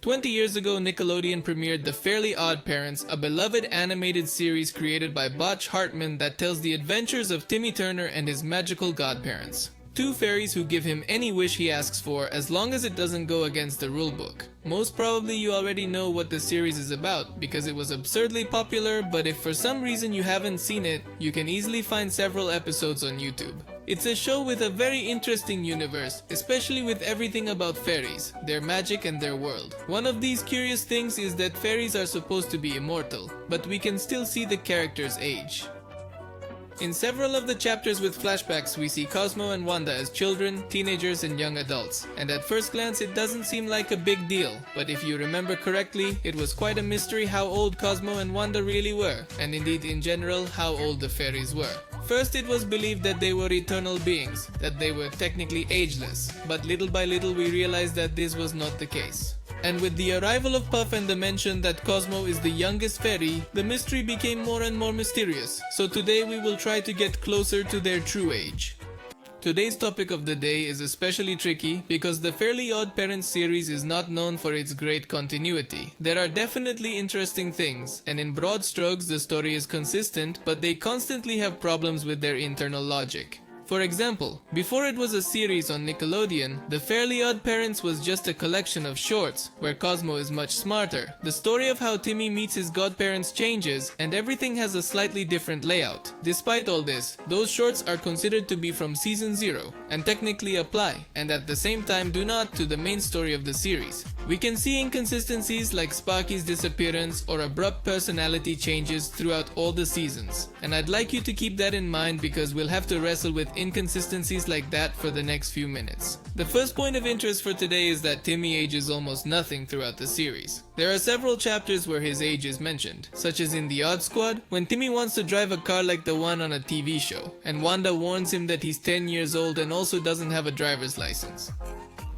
20 years ago, Nickelodeon premiered the Fairly Oddparents, a beloved animated series created by Botch Hartman that tells the adventures of Timmy Turner and his magical godparents. Two fairies who give him any wish he asks for as long as it doesn't go against the rulebook. Most probably you already know what the series is about because it was absurdly popular, but if for some reason you haven't seen it, you can easily find several episodes on YouTube. It's a show with a very interesting universe, especially with everything about fairies, their magic and their world. One of these curious things is that fairies are supposed to be immortal, but we can still see the characters age. In several of the chapters with flashbacks, we see Cosmo and Wanda as children, teenagers, and young adults. And at first glance, it doesn't seem like a big deal. But if you remember correctly, it was quite a mystery how old Cosmo and Wanda really were, and indeed in general, how old the fairies were. First, it was believed that they were eternal beings, that they were technically ageless. But little by little, we realized that this was not the case. And with the arrival of Puff and the mention that Cosmo is the youngest fairy, the mystery became more and more mysterious. So today we will try to get closer to their true age. Today's topic of the day is especially tricky because the Fairly Oddparents series is not known for its great continuity. There are definitely interesting things, and in broad strokes the story is consistent, but they constantly have problems with their internal logic. For example, before it was a series on Nickelodeon, the Fairly Oddparents was just a collection of shorts, where Cosmo is much smarter. The story of how Timmy meets his godparents changes, and everything has a slightly different layout. Despite all this, those shorts are considered to be from Season 0, and technically apply, and at the same time do not, to the main story of the series. We can see inconsistencies like Sparky's disappearance or abrupt personality changes throughout all the seasons. And I'd like you to keep that in mind because we'll have to wrestle with inconsistencies like that for the next few minutes. The first point of interest for today is that Timmy ages almost nothing throughout the series. There are several chapters where his age is mentioned, such as in The Odd Squad, when Timmy wants to drive a car like the one on a TV show, and Wanda warns him that he's 10 years old and also doesn't have a driver's license.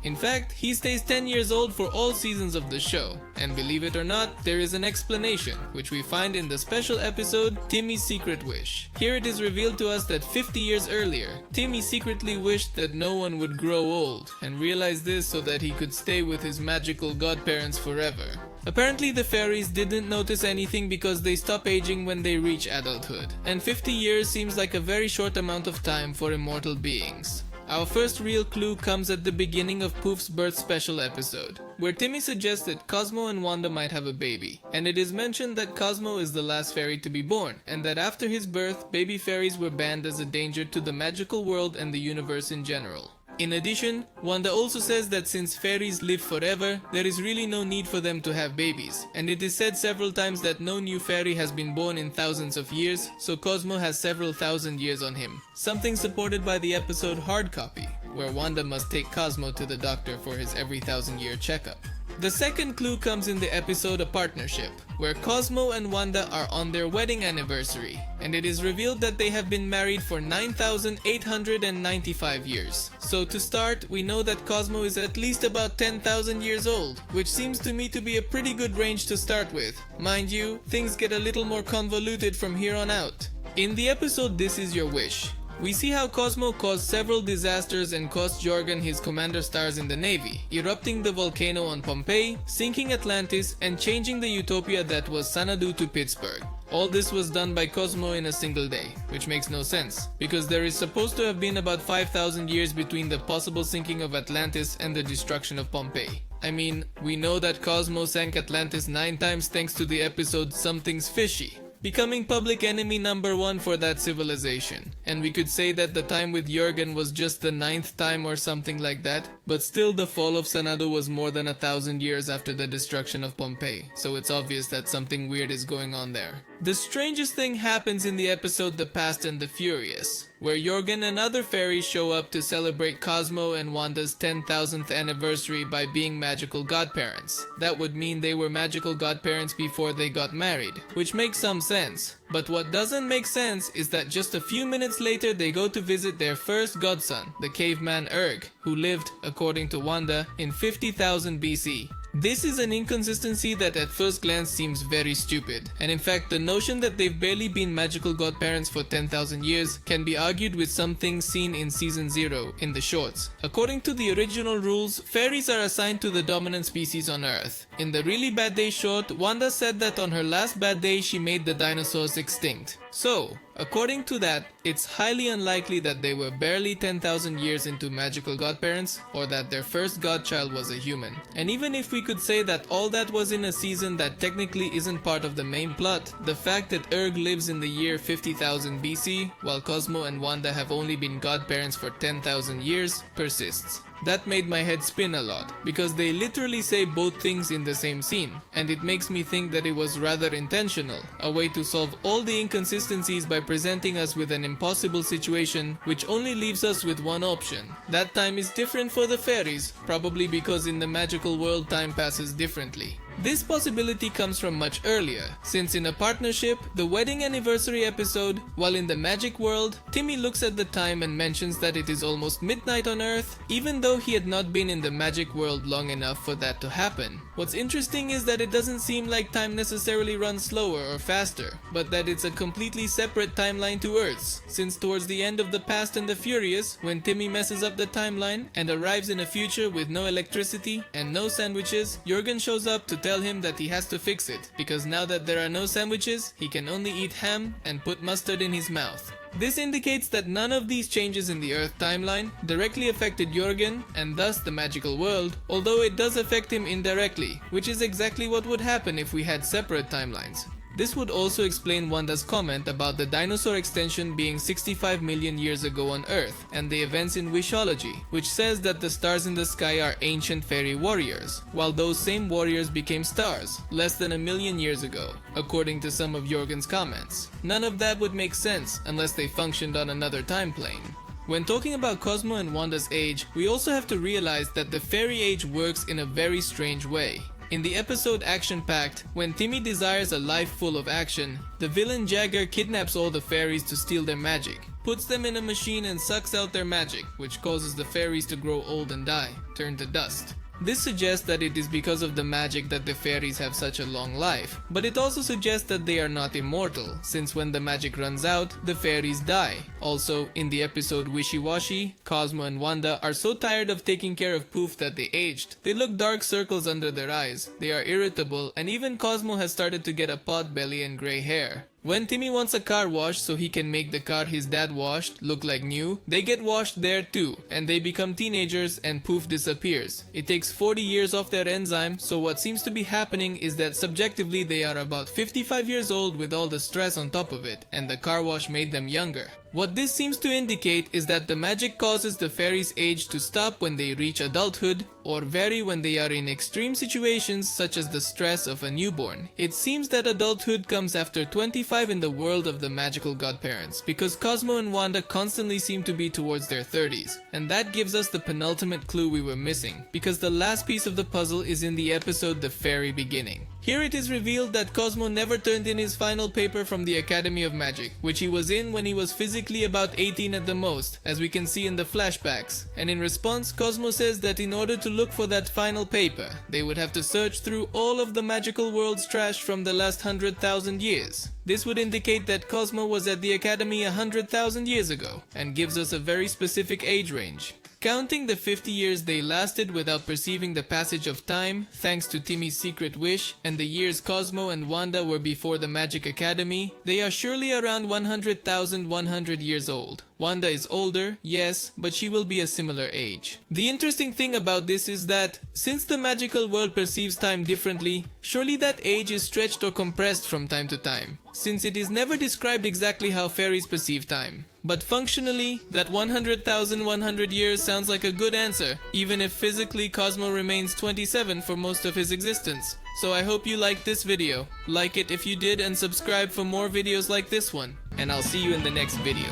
In fact, he stays 10 years old for all seasons of the show, and believe it or not, there is an explanation, which we find in the special episode, Timmy's Secret Wish. Here it is revealed to us that 50 years earlier, Timmy secretly wished that no one would grow old, and realized this so that he could stay with his magical godparents forever. Apparently the fairies didn't notice anything because they stop aging when they reach adulthood, and 50 years seems like a very short amount of time for immortal beings. Our first real clue comes at the beginning of Poof's birth special episode, where Timmy suggests that Cosmo and Wanda might have a baby, and it is mentioned that Cosmo is the last fairy to be born, and that after his birth, baby fairies were banned as a danger to the magical world and the universe in general. In addition, Wanda also says that since fairies live forever, there is really no need for them to have babies, and it is said several times that no new fairy has been born in thousands of years, so Cosmo has several thousand years on him. Something supported by the episode Hard Copy, where Wanda must take Cosmo to the doctor for his every 1,000-year checkup. The second clue comes in the episode A Partnership, where Cosmo and Wanda are on their wedding anniversary, and it is revealed that they have been married for 9,895 years. So to start, we know that Cosmo is at least about 10,000 years old, which seems to me to be a pretty good range to start with. Mind you, things get a little more convoluted from here on out. In the episode This Is Your Wish, we see how Cosmo caused several disasters and cost Jorgen his commander stars in the Navy, erupting the volcano on Pompeii, sinking Atlantis, and changing the utopia that was Xanadu to Pittsburgh. All this was done by Cosmo in a single day, which makes no sense, because there is supposed to have been about 5,000 years between the possible sinking of Atlantis and the destruction of Pompeii. I mean, we know that Cosmo sank Atlantis 9 times thanks to the episode Something's Fishy, becoming public enemy number 1 for that civilization. And we could say that the time with Jorgen was just the 9th time or something like that, but still the fall of Xanadu was more than 1,000 years after the destruction of Pompeii, so it's obvious that something weird is going on there. The strangest thing happens in the episode The Past and the Furious, where Jorgen and other fairies show up to celebrate Cosmo and Wanda's 10,000th anniversary by being magical godparents. That would mean they were magical godparents before they got married, which makes some sense. But what doesn't make sense is that just a few minutes later they go to visit their first godson, the caveman Urg, who lived, according to Wanda, in 50,000 BC. This is an inconsistency that at first glance seems very stupid, and in fact the notion that they've barely been magical godparents for 10,000 years can be argued with some things seen in Season 0 in the shorts. According to the original rules, fairies are assigned to the dominant species on Earth. In the Really Bad Day short, Wanda said that on her last bad day she made the dinosaurs extinct. So, according to that, it's highly unlikely that they were barely 10,000 years into magical godparents, or that their first godchild was a human. And even if we could say that all that was in a season that technically isn't part of the main plot, the fact that Erg lives in the year 50,000 BC, while Cosmo and Wanda have only been godparents for 10,000 years, persists. That made my head spin a lot, because they literally say both things in the same scene, and it makes me think that it was rather intentional, a way to solve all the inconsistencies by presenting us with an impossible situation which only leaves us with one option. That time is different for the fairies, probably because in the magical world time passes differently. This possibility comes from much earlier, since in A Partnership, the wedding anniversary episode, while in the magic world, Timmy looks at the time and mentions that it is almost midnight on Earth, even though he had not been in the magic world long enough for that to happen. What's interesting is that it doesn't seem like time necessarily runs slower or faster, but that it's a completely separate timeline to Earth's, since towards the end of The Fast and the Furious, when Timmy messes up the timeline and arrives in a future with no electricity and no sandwiches, Jurgen shows up to tell him that he has to fix it, because now that there are no sandwiches, he can only eat ham and put mustard in his mouth. This indicates that none of these changes in the Earth timeline directly affected Jurgen and thus the magical world, although it does affect him indirectly, which is exactly what would happen if we had separate timelines. This would also explain Wanda's comment about the dinosaur extension being 65 million years ago on Earth, and the events in Wishology, which says that the stars in the sky are ancient fairy warriors, while those same warriors became stars less than 1,000,000 years ago, according to some of Jurgen's comments. None of that would make sense unless they functioned on another time plane. When talking about Cosmo and Wanda's age, we also have to realize that the fairy age works in a very strange way. In the episode Action Pact, when Timmy desires a life full of action, the villain Jagger kidnaps all the fairies to steal their magic, puts them in a machine and sucks out their magic, which causes the fairies to grow old and die, turn to dust. This suggests that it is because of the magic that the fairies have such a long life, but it also suggests that they are not immortal, since when the magic runs out, the fairies die. Also, in the episode Wishy Washy, Cosmo and Wanda are so tired of taking care of Poof that they aged. They look dark circles under their eyes, they are irritable, and even Cosmo has started to get a pot belly and grey hair. When Timmy wants a car wash so he can make the car his dad washed look like new, they get washed there too, and they become teenagers and Poof disappears. It takes 40 years off their enzyme, so what seems to be happening is that subjectively they are about 55 years old with all the stress on top of it, and the car wash made them younger. What this seems to indicate is that the magic causes the fairies' age to stop when they reach adulthood, or vary when they are in extreme situations such as the stress of a newborn. It seems that adulthood comes after 25 in the world of the magical godparents, because Cosmo and Wanda constantly seem to be towards their 30s, and that gives us the penultimate clue we were missing, because the last piece of the puzzle is in the episode The Fairy Beginning. Here it is revealed that Cosmo never turned in his final paper from the Academy of Magic, which he was in when he was physically about 18 at the most, as we can see in the flashbacks. And in response, Cosmo says that in order to look for that final paper, they would have to search through all of the magical world's trash from the last 100,000 years. This would indicate that Cosmo was at the Academy 100,000 years ago, and gives us a very specific age range. Counting the 50 years they lasted without perceiving the passage of time, thanks to Timmy's secret wish, and the years Cosmo and Wanda were before the Magic Academy, they are surely around 100,100 years old. Wanda is older, yes, but she will be a similar age. The interesting thing about this is that, since the magical world perceives time differently, surely that age is stretched or compressed from time to time, since it is never described exactly how fairies perceive time. But functionally, that 100,100 years sounds like a good answer, even if physically Cosmo remains 27 for most of his existence. So I hope you liked this video. Like it if you did and subscribe for more videos like this one. And I'll see you in the next video.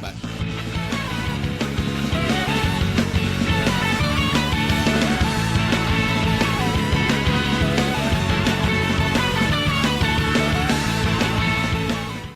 Bye.